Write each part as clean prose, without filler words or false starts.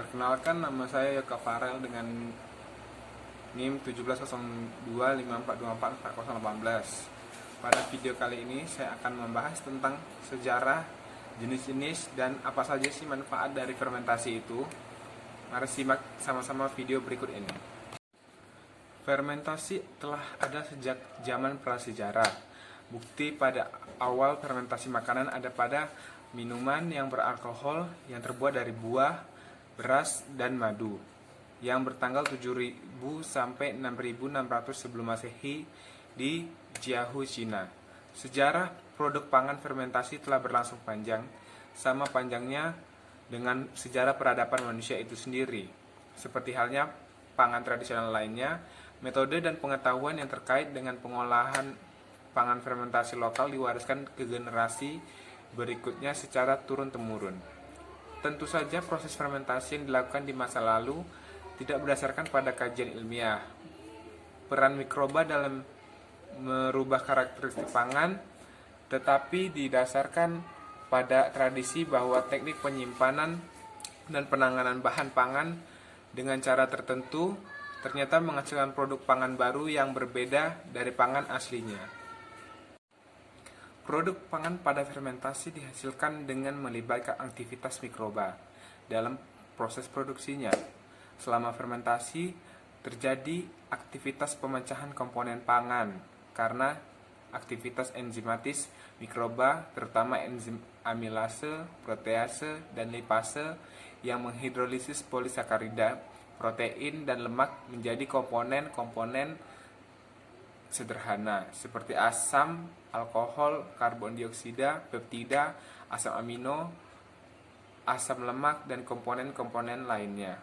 Perkenalkan, nama saya Yoka Farel dengan NIM 170254244018. Pada video kali ini saya akan membahas tentang sejarah, jenis-jenis, dan apa saja sih manfaat dari fermentasi itu. Mari simak sama-sama video berikut ini. Fermentasi telah ada sejak zaman prasejarah. Bukti pada awal fermentasi makanan ada pada minuman yang beralkohol yang terbuat dari buah, beras, dan madu yang bertanggal 7000 sampai 6600 sebelum Masehi di Jiahu, Cina. Sejarah produk pangan fermentasi telah berlangsung panjang, sama panjangnya dengan sejarah peradaban manusia itu sendiri. Seperti halnya pangan tradisional lainnya, metode dan pengetahuan yang terkait dengan pengolahan pangan fermentasi lokal diwariskan ke generasi berikutnya secara turun-temurun. Tentu saja proses fermentasi yang dilakukan di masa lalu tidak berdasarkan pada kajian ilmiah. Peran mikroba dalam merubah karakteristik pangan tetapi didasarkan pada tradisi bahwa teknik penyimpanan dan penanganan bahan pangan dengan cara tertentu ternyata menghasilkan produk pangan baru yang berbeda dari pangan aslinya. Produk pangan pada fermentasi dihasilkan dengan melibatkan aktivitas mikroba dalam proses produksinya. Selama fermentasi, terjadi aktivitas pemecahan komponen pangan karena aktivitas enzimatis mikroba, terutama enzim amilase, protease, dan lipase yang menghidrolisis polisakarida, protein, dan lemak menjadi komponen-komponen sederhana seperti asam, alkohol, karbon dioksida, peptida, asam amino, asam lemak, dan komponen-komponen lainnya.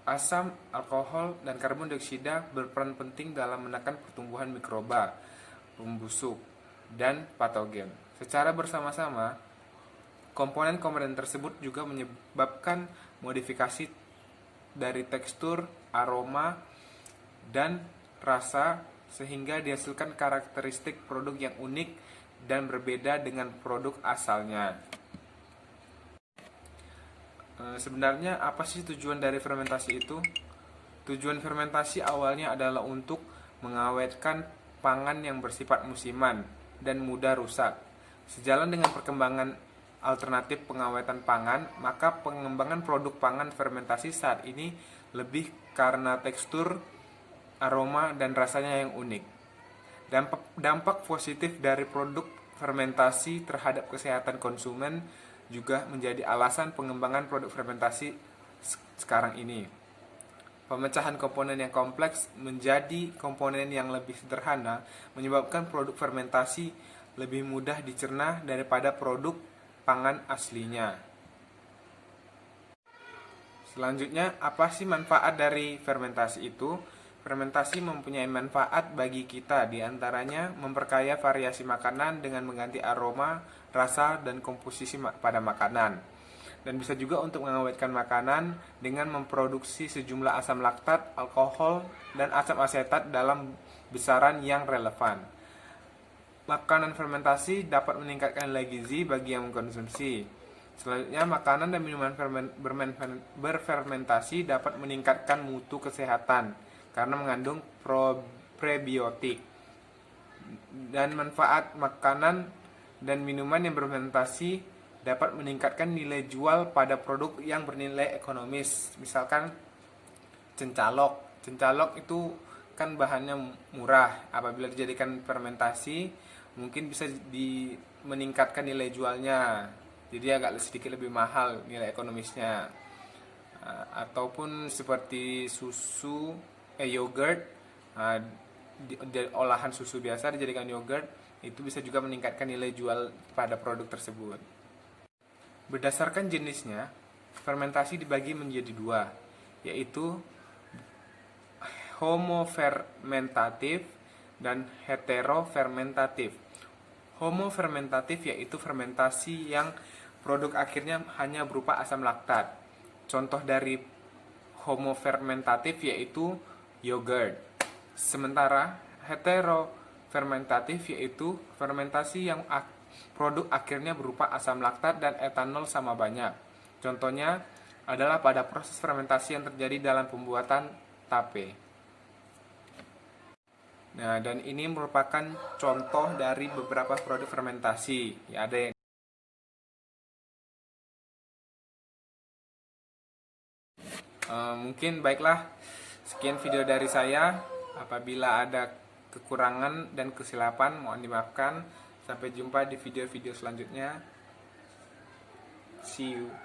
Asam, alkohol, dan karbon dioksida berperan penting dalam menekan pertumbuhan mikroba, pembusuk, dan patogen. Secara bersama-sama, komponen-komponen tersebut juga menyebabkan modifikasi dari tekstur, aroma, dan rasa sehingga dihasilkan karakteristik produk yang unik dan berbeda dengan produk asalnya. Sebenarnya apa sih tujuan dari fermentasi itu? Tujuan fermentasi awalnya adalah untuk mengawetkan pangan yang bersifat musiman dan mudah rusak. Sejalan dengan perkembangan alternatif pengawetan pangan, maka pengembangan produk pangan fermentasi saat ini lebih karena tekstur, aroma, dan rasanya yang unik. Dampak positif dari produk fermentasi terhadap kesehatan konsumen juga menjadi alasan pengembangan produk fermentasi sekarang ini. Pemecahan komponen yang kompleks menjadi komponen yang lebih sederhana menyebabkan produk fermentasi lebih mudah dicerna daripada produk pangan aslinya. Selanjutnya, apa sih manfaat dari fermentasi itu? Fermentasi mempunyai manfaat bagi kita, diantaranya memperkaya variasi makanan dengan mengganti aroma, rasa, dan komposisi pada makanan. Dan bisa juga untuk mengawetkan makanan dengan memproduksi sejumlah asam laktat, alkohol, dan asam asetat dalam besaran yang relevan. Makanan fermentasi dapat meningkatkan nilai gizi bagi yang mengkonsumsi. Selanjutnya, makanan dan minuman berfermentasi dapat meningkatkan mutu kesehatan karena mengandung prebiotik. Dan manfaat makanan dan minuman yang berfermentasi dapat meningkatkan nilai jual pada produk yang bernilai ekonomis. Misalkan cencalok. Cencalok itu kan bahannya murah. Apabila dijadikan fermentasi, mungkin bisa meningkatkan nilai jualnya. Jadi agak sedikit lebih mahal nilai ekonomisnya. Ataupun seperti susu, yogurt, olahan susu biasa dijadikan yogurt, itu bisa juga meningkatkan nilai jual pada produk tersebut. Berdasarkan jenisnya, fermentasi dibagi menjadi dua, yaitu homofermentatif dan heterofermentatif. Homofermentatif yaitu fermentasi yang produk akhirnya hanya berupa asam laktat. Contoh dari homofermentatif yaitu yogurt. Sementara heterofermentatif yaitu fermentasi yang produk akhirnya berupa asam laktat dan etanol sama banyak. Contohnya adalah pada proses fermentasi yang terjadi dalam pembuatan tape. Nah, dan ini merupakan contoh dari beberapa produk fermentasi. Ya, ada yang mungkin baiklah, sekian video dari saya. Apabila ada kekurangan dan kesilapan, mohon dimaafkan. Sampai jumpa di video-video selanjutnya. See you.